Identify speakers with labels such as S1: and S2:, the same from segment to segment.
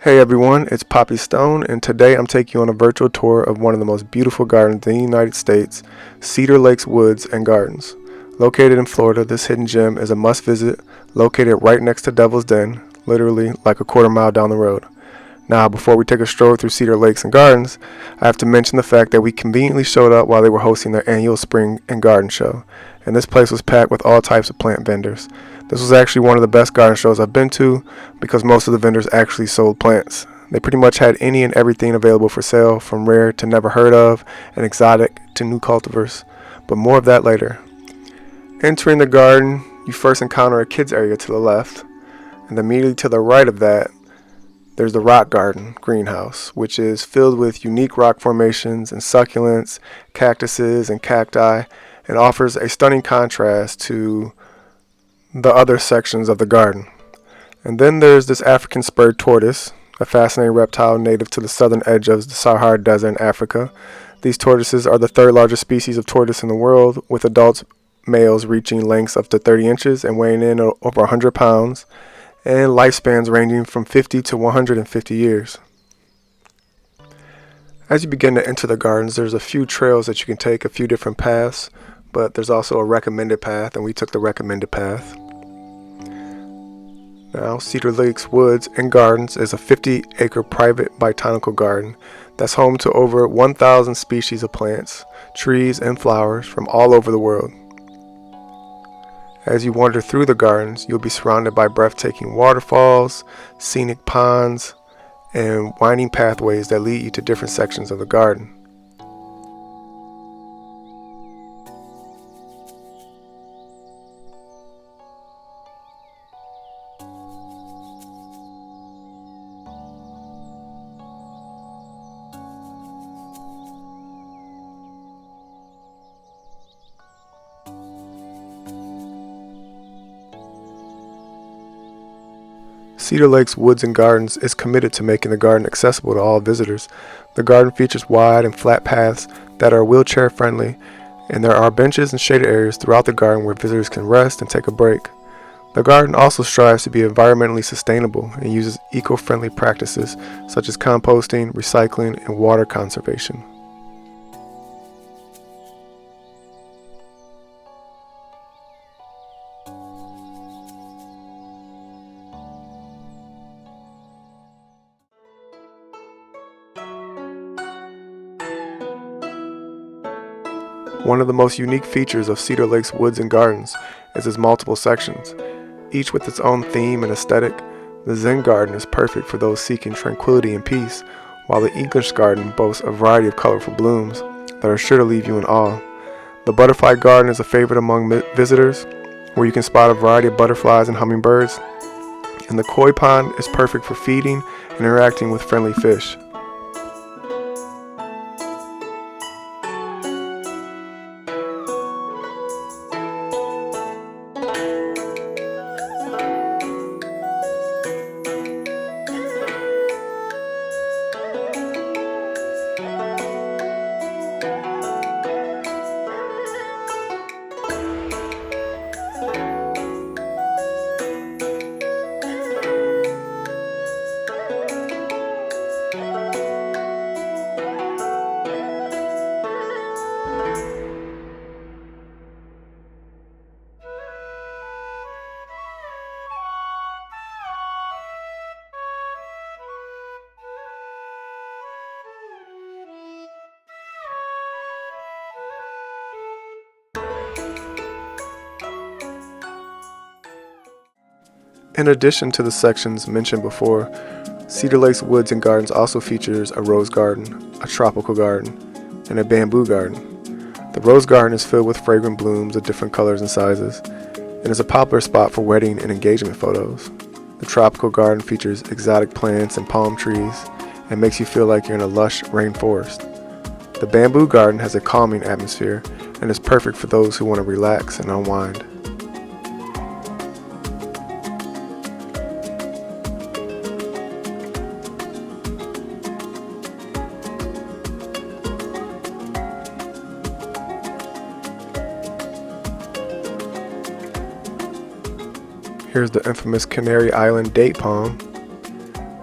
S1: Hey everyone, it's Poppy Stone, and today I'm taking you on a virtual tour of one of the most beautiful gardens in the United States, Cedar Lakes Woods and Gardens. Located in Florida, this hidden gem is a must-visit, located right next to Devil's Den, literally like a quarter mile down the road. Now, before we take a stroll through Cedar Lakes and Gardens, I have to mention the fact that we conveniently showed up while they were hosting their annual spring and garden show, and this place was packed with all types of plant vendors. This was actually one of the best garden shows I've been to because most of the vendors actually sold plants. They pretty much had any and everything available for sale, from rare to never heard of and exotic to new cultivars, but more of that later. Entering the garden, you first encounter a kids area to the left, and immediately to the right of that, there's the rock garden greenhouse, which is filled with unique rock formations and succulents, cactuses, and cacti, and offers a stunning contrast to the other sections of the garden. And then there's this African spurred tortoise, a fascinating reptile native to the southern edge of the Sahara Desert in Africa. These tortoises are the third largest species of tortoise in the world, with adult males reaching lengths up to 30 inches and weighing in over 100 pounds, and lifespans ranging from 50 to 150 years. As you begin to enter the gardens, there's a few trails that you can take, a few different paths, but there's also a recommended path, and we took the recommended path. Now, Cedar Lakes Woods and Gardens is a 50-acre private botanical garden that's home to over 1,000 species of plants, trees, and flowers from all over the world. As you wander through the gardens, you'll be surrounded by breathtaking waterfalls, scenic ponds, and winding pathways that lead you to different sections of the garden. Cedar Lakes Woods and Gardens is committed to making the garden accessible to all visitors. The garden features wide and flat paths that are wheelchair friendly, and there are benches and shaded areas throughout the garden where visitors can rest and take a break. The garden also strives to be environmentally sustainable and uses eco-friendly practices such as composting, recycling, and water conservation. One of the most unique features of Cedar Lakes Woods and Gardens is its multiple sections, each with its own theme and aesthetic. The Zen Garden is perfect for those seeking tranquility and peace, while the English Garden boasts a variety of colorful blooms that are sure to leave you in awe. The Butterfly Garden is a favorite among visitors, where you can spot a variety of butterflies and hummingbirds, and the Koi Pond is perfect for feeding and interacting with friendly fish. In addition to the sections mentioned before, Cedar Lakes Woods and Gardens also features a rose garden, a tropical garden, and a bamboo garden. The rose garden is filled with fragrant blooms of different colors and sizes, and is a popular spot for wedding and engagement photos. The tropical garden features exotic plants and palm trees, and makes you feel like you're in a lush rainforest. The bamboo garden has a calming atmosphere, and is perfect for those who want to relax and unwind. Here's the infamous Canary Island date palm.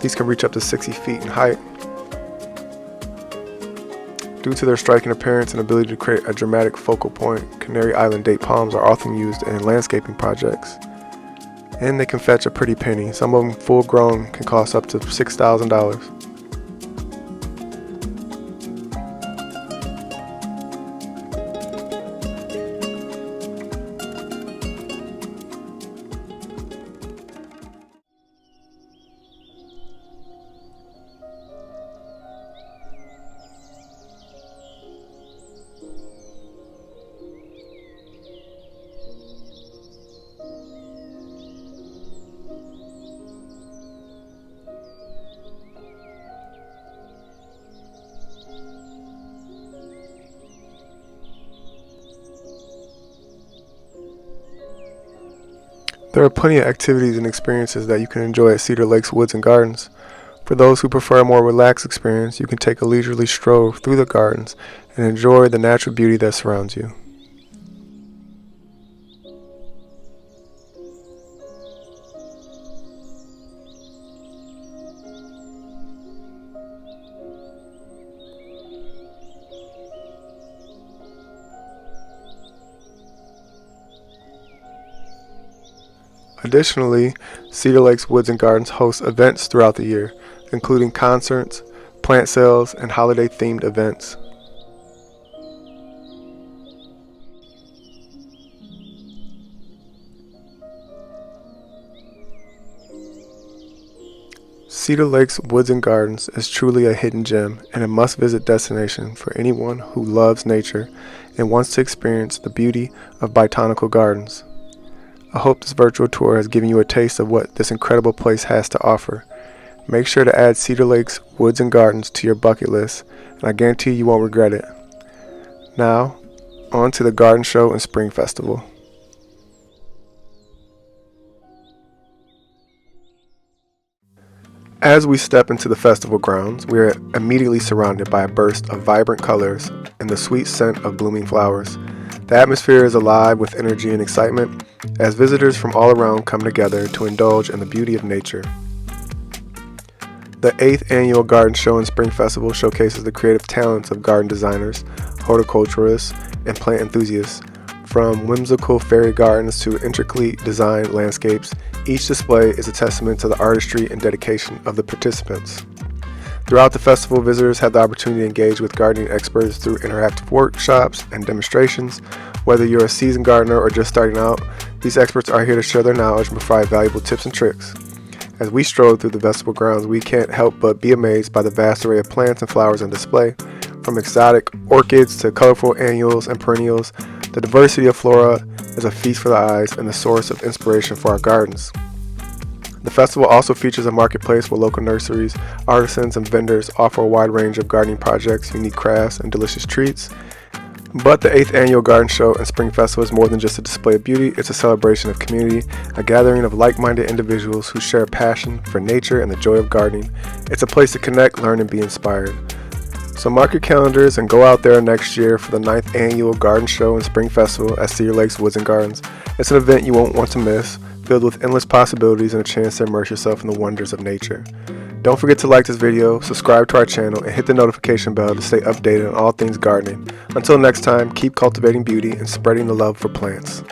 S1: These can reach up to 60 feet in height. Due to their striking appearance and ability to create a dramatic focal point, Canary Island date palms are often used in landscaping projects. And they can fetch a pretty penny. Some of them full grown can cost up to $6,000. There are plenty of activities and experiences that you can enjoy at Cedar Lakes Woods and Gardens. For those who prefer a more relaxed experience, you can take a leisurely stroll through the gardens and enjoy the natural beauty that surrounds you. Additionally, Cedar Lakes Woods and Gardens hosts events throughout the year, including concerts, plant sales, and holiday-themed events. Cedar Lakes Woods and Gardens is truly a hidden gem and a must-visit destination for anyone who loves nature and wants to experience the beauty of botanical gardens. I hope this virtual tour has given you a taste of what this incredible place has to offer. Make sure to add Cedar Lakes Woods and Gardens to your bucket list, and I guarantee you won't regret it. Now, on to the Garden Show and Spring Festival. As we step into the festival grounds, we are immediately surrounded by a burst of vibrant colors and the sweet scent of blooming flowers. The atmosphere is alive with energy and excitement as visitors from all around come together to indulge in the beauty of nature. The 8th Annual Garden Show and Spring Festival showcases the creative talents of garden designers, horticulturists, and plant enthusiasts. From whimsical fairy gardens to intricately designed landscapes, each display is a testament to the artistry and dedication of the participants. Throughout the festival, visitors have the opportunity to engage with gardening experts through interactive workshops and demonstrations. Whether you're a seasoned gardener or just starting out, these experts are here to share their knowledge and provide valuable tips and tricks. As we stroll through the festival grounds, we can't help but be amazed by the vast array of plants and flowers on display. From exotic orchids to colorful annuals and perennials, the diversity of flora is a feast for the eyes and a source of inspiration for our gardens. The festival also features a marketplace where local nurseries, artisans, and vendors offer a wide range of gardening projects, unique crafts, and delicious treats. But the 8th Annual Garden Show and Spring Festival is more than just a display of beauty. It's a celebration of community, a gathering of like-minded individuals who share a passion for nature and the joy of gardening. It's a place to connect, learn, and be inspired. So mark your calendars and go out there next year for the 9th Annual Garden Show and Spring Festival at Cedar Lakes Woods and Gardens. It's an event you won't want to miss, filled with endless possibilities and a chance to immerse yourself in the wonders of nature. Don't forget to like this video, subscribe to our channel, and hit the notification bell to stay updated on all things gardening. Until next time, keep cultivating beauty and spreading the love for plants.